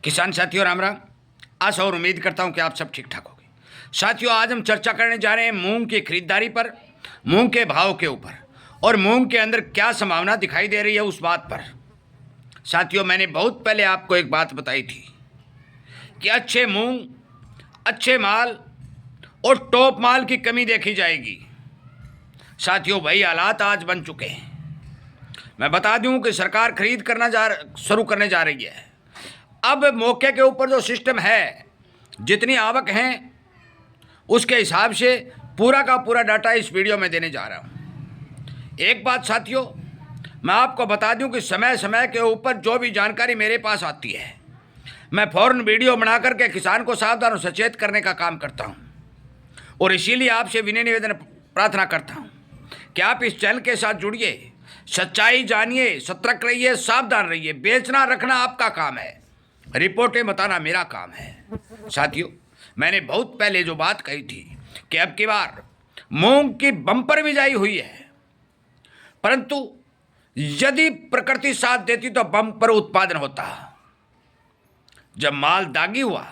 किसान साथियों राम राम। आशा और उम्मीद करता हूं कि आप सब ठीक ठाक होंगे। साथियों आज हम चर्चा करने जा रहे हैं मूंग की खरीदारी पर, मूंग के भाव के ऊपर और मूंग के अंदर क्या संभावना दिखाई दे रही है उस बात पर। साथियों मैंने बहुत पहले आपको एक बात बताई थी कि अच्छे मूंग, अच्छे माल और टॉप माल की कमी देखी जाएगी। साथियों वही हालात आज बन चुके हैं। मैं बता दूं कि सरकार खरीद शुरू करने जा रही है। अब मौके के ऊपर जो सिस्टम है, जितनी आवक है उसके हिसाब से पूरा का पूरा डाटा इस वीडियो में देने जा रहा हूँ। एक बात साथियों मैं आपको बता दूं कि समय समय के ऊपर जो भी जानकारी मेरे पास आती है मैं फ़ौरन वीडियो बना करके किसान को सावधान और सचेत करने का काम करता हूँ। और इसीलिए आपसे विनय निवेदन प्रार्थना करता हूँ कि आप इस चैनल के साथ जुड़िए, सच्चाई जानिए, सतर्क रहिए, सावधान रहिए। बेचना रखना आपका काम है, रिपोर्टें बताना मेरा काम है। साथियों मैंने बहुत पहले जो बात कही थी कि अब की बार मूंग की बम्पर बिजाई हुई है, परंतु यदि प्रकृति साथ देती तो बम्पर उत्पादन होता। जब माल दागी हुआ,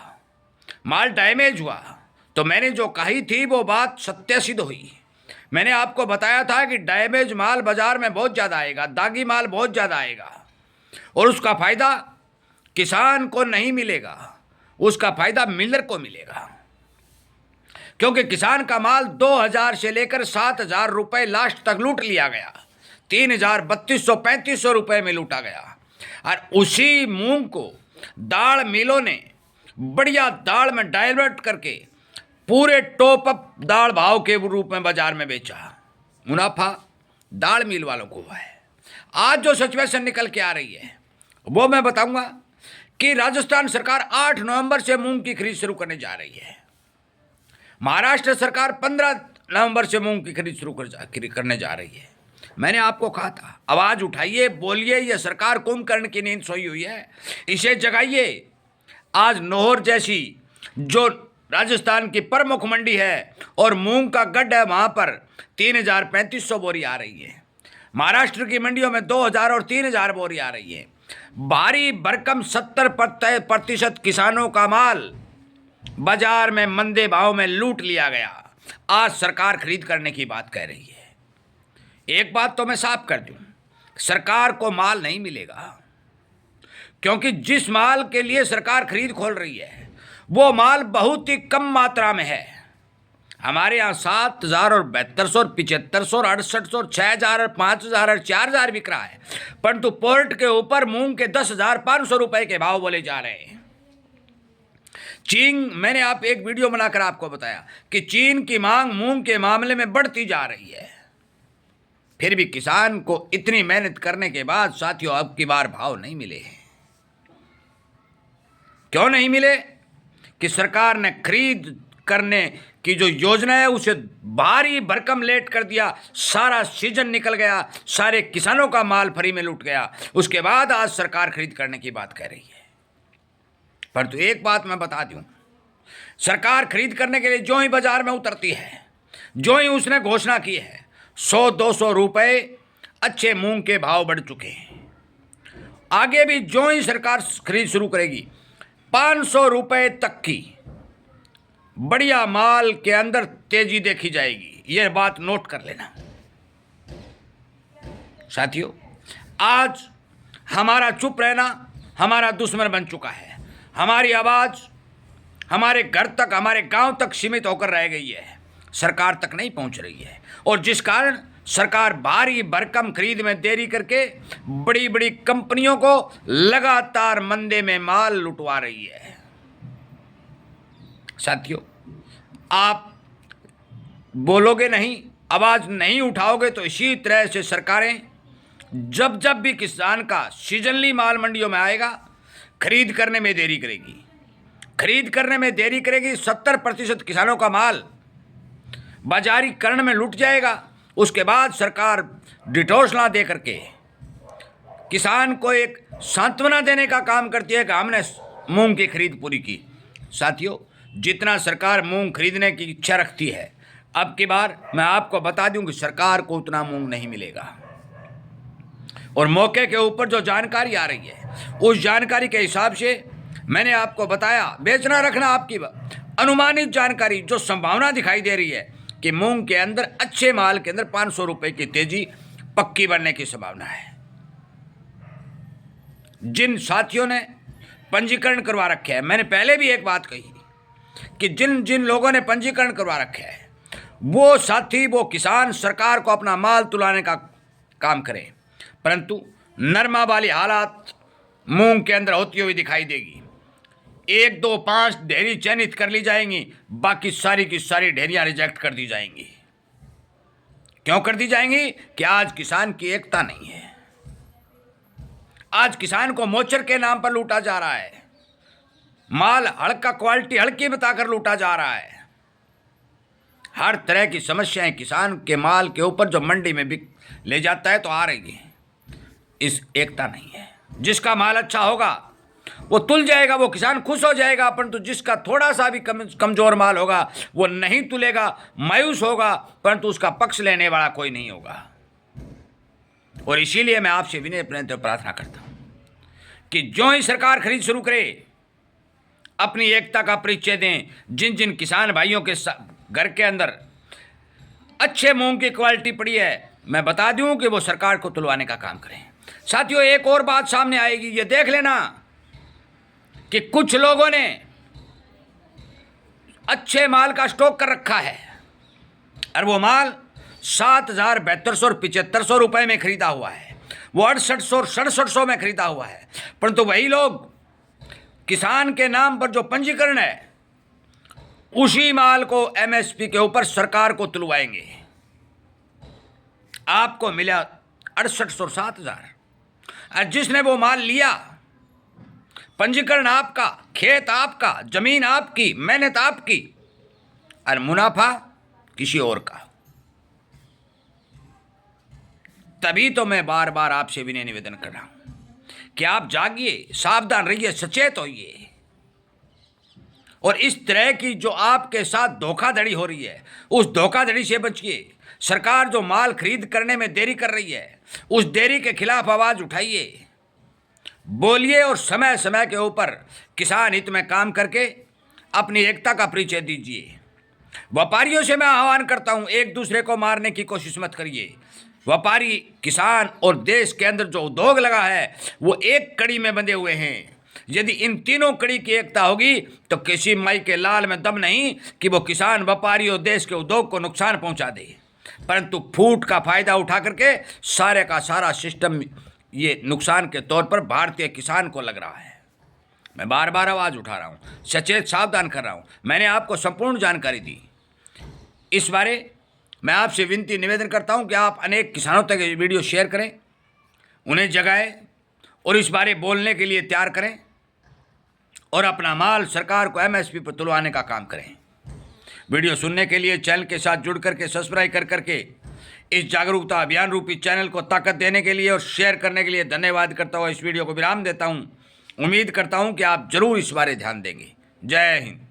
माल डैमेज हुआ, तो मैंने जो कही थी वो बात सत्य सिद्ध हुई। मैंने आपको बताया था कि डैमेज माल बाजार में बहुत ज़्यादा आएगा, दागी माल बहुत ज़्यादा आएगा और उसका फ़ायदा किसान को नहीं मिलेगा, उसका फायदा मिलर को मिलेगा। क्योंकि किसान का माल 2000 से लेकर 7000 रुपए लास्ट तक लूट लिया गया, 3000, 3200, 3500 रुपए में लूटा गया। और उसी मूंग को दाल मिलों ने बढ़िया दाल में डाइवर्ट करके पूरे टॉप अप दाल भाव के रूप में बाजार में बेचा। मुनाफा दाल मिल वालों को हुआ है। आज जो सिचुएशन निकल के आ रही है वो मैं बताऊंगा कि राजस्थान सरकार 8 नवंबर से मूंग की खरीद शुरू करने जा रही है। महाराष्ट्र सरकार 15 नवंबर से मूंग की खरीद शुरू करने जा रही है। मैंने आपको कहा था आवाज उठाइए, बोलिए, यह सरकार कुंभकर्ण की नींद सोई हुई है, इसे जगाइए। आज नौहर जैसी जो राजस्थान की प्रमुख मंडी है और मूंग का गढ़ है, वहां पर 3000, 3500 बोरी आ रही है। महाराष्ट्र की मंडियों में 2000 और 3000 बोरी आ रही है। भारी भरकम 70% किसानों का माल बाजार में मंदे भाव में लूट लिया गया। आज सरकार खरीद करने की बात कह रही है। एक बात तो मैं साफ कर दूं, सरकार को माल नहीं मिलेगा, क्योंकि जिस माल के लिए सरकार खरीद खोल रही है वो माल बहुत ही कम मात्रा में है। हमारे यहाँ 7000 और 7200 और 7500 और 6800 और 6000 और 5000 और 4000 बिक रहा है, परंतु पोर्ट के ऊपर मूंग के 10,500 रुपए के भाव बोले जा रहे हैं। चीन, मैंने आप एक वीडियो बनाकर आपको बताया कि चीन की मांग मूंग के मामले में बढ़ती जा रही है। फिर भी किसान को इतनी मेहनत करने के बाद साथियों अब की बार भाव नहीं मिले। क्यों नहीं मिले? कि सरकार ने खरीद करने की जो योजना है उसे भारी भरकम लेट कर दिया। सारा सीजन निकल गया, सारे किसानों का माल फ्री में लूट गया। उसके बाद आज सरकार खरीद करने की बात कह रही है। परंतु एक बात मैं बता दूं, सरकार खरीद करने के लिए जो ही बाजार में उतरती है, जो ही उसने घोषणा की है, 100-200 रुपए अच्छे मूंग के भाव बढ़ चुके हैं। आगे भी जो ही सरकार खरीद शुरू करेगी 500 रुपए तक की बढ़िया माल के अंदर तेजी देखी जाएगी। यह बात नोट कर लेना। साथियों आज हमारा चुप रहना हमारा दुश्मन बन चुका है। हमारी आवाज हमारे घर तक, हमारे गांव तक सीमित होकर रह गई है, सरकार तक नहीं पहुंच रही है। और जिस कारण सरकार भारी भरकम खरीद में देरी करके बड़ी बड़ी कंपनियों को लगातार मंदे में माल लुटवा रही है। साथियों आप बोलोगे नहीं, आवाज नहीं उठाओगे तो इसी तरह से सरकारें जब जब भी किसान का सीजनली माल मंडियों में आएगा खरीद करने में देरी करेगी। खरीद करने में देरी करेगी, 70% किसानों का माल बाजारीकरण में लुट जाएगा। उसके बाद सरकार डिटोसला दे करके किसान को एक सांत्वना देने का काम करती है कि हमने मूंग की खरीद पूरी की। साथियों जितना सरकार मूंग खरीदने की इच्छा रखती है, अब की बार मैं आपको बता दूं कि सरकार को उतना मूंग नहीं मिलेगा। और मौके के ऊपर जो जानकारी आ रही है उस जानकारी के हिसाब से मैंने आपको बताया बेचना रखना आपकी अनुमानित जानकारी, जो संभावना दिखाई दे रही है कि मूंग के अंदर अच्छे माल के अंदर 500 रुपए की तेजी पक्की बनने की संभावना है। जिन साथियों ने पंजीकरण करवा रखे हैं, मैंने पहले भी एक बात कही कि जिन जिन लोगों ने पंजीकरण करवा रखे है वो साथी, वो किसान सरकार को अपना माल तुलाने का काम करें, परंतु नरमा वाली हालात मूंग के अंदर होती हुई दिखाई देगी। 1, 2, 5 ढेरी चयनित कर ली जाएंगी, बाकी सारी की सारी ढेरियां रिजेक्ट कर दी जाएंगी। क्यों कर दी जाएंगी? कि आज किसान की एकता नहीं है। आज किसान को मोचर के नाम पर लूटा जा रहा है, माल हल्का क्वालिटी हल्की बताकर लूटा जा रहा है। हर तरह की समस्याएं किसान के माल के ऊपर जो मंडी में बिक ले जाता है तो आ रही है। इस एकता नहीं है। जिसका माल अच्छा होगा वो तुल जाएगा, वो किसान खुश हो जाएगा, परंतु जिसका थोड़ा सा भी कमजोर माल होगा वो नहीं तुलेगा, मायूस होगा, परंतु उसका पक्ष लेने वाला कोई नहीं होगा। और इसीलिए मैं आपसे विनय प्रार्थना करता हूं कि जो ही सरकार खरीद शुरू करे अपनी एकता का परिचय दें। जिन जिन किसान भाइयों के घर के अंदर अच्छे मूंग की क्वालिटी पड़ी है, मैं बता दूं कि वो सरकार को तुलवाने का काम करें। साथियों, एक और बात सामने आएगी, ये देख लेना कि कुछ लोगों ने अच्छे माल का स्टॉक कर रखा है और वो माल 7,000, 7,200 और 7,500 रुपए में खरीदा हुआ है, वो 6,800 और 6,700 में खरीदा हुआ है, परंतु वही लोग किसान के नाम पर जो पंजीकरण है उसी माल को एमएसपी के ऊपर सरकार को तुलवाएंगे। आपको मिला 6,800 और 7,000, और जिसने वो माल लिया, पंजीकरण आपका, खेत आपका, जमीन आपकी, मेहनत आपकी, और मुनाफा किसी और का। तभी तो मैं बार बार आपसे विनय निवेदन कर रहा हूं कि आप जागिए, सावधान रहिए, सचेत होइए, और इस तरह की जो आपके साथ धोखाधड़ी हो रही है उस धोखाधड़ी से बचिए। सरकार जो माल खरीद करने में देरी कर रही है उस देरी के खिलाफ आवाज उठाइए, बोलिए, और समय समय के ऊपर किसान हित में काम करके अपनी एकता का परिचय दीजिए। व्यापारियों से मैं आह्वान करता हूं, एक दूसरे को मारने की कोशिश मत करिए। व्यापारी, किसान और देश के अंदर जो उद्योग लगा है वो एक कड़ी में बंधे हुए हैं। यदि इन तीनों कड़ी की एकता होगी तो किसी माई के लाल में दम नहीं कि वो किसान, व्यापारी और देश के उद्योग को नुकसान पहुंचा दे, परंतु फूट का फायदा उठा करके सारे का सारा सिस्टम ये नुकसान के तौर पर भारतीय किसान को लग रहा है। मैं बार बार आवाज उठा रहा हूं, सचेत सावधान कर रहा हूं। मैंने आपको संपूर्ण जानकारी दी। इस बारे मैं आपसे विनती निवेदन करता हूं कि आप अनेक किसानों तक ये वीडियो शेयर करें, उन्हें जगाएं और इस बारे बोलने के लिए तैयार करें और अपना माल सरकार को एमएसपी पर तुलवाने का काम करें। वीडियो सुनने के लिए चैनल के साथ जुड़ करके सब्सक्राइब कर करके इस जागरूकता अभियान रूपी चैनल को ताकत देने के लिए और शेयर करने के लिए धन्यवाद करता हुआ इस वीडियो को विराम देता हूं। उम्मीद करता हूं कि आप जरूर इस बारे ध्यान देंगे। जय हिंद।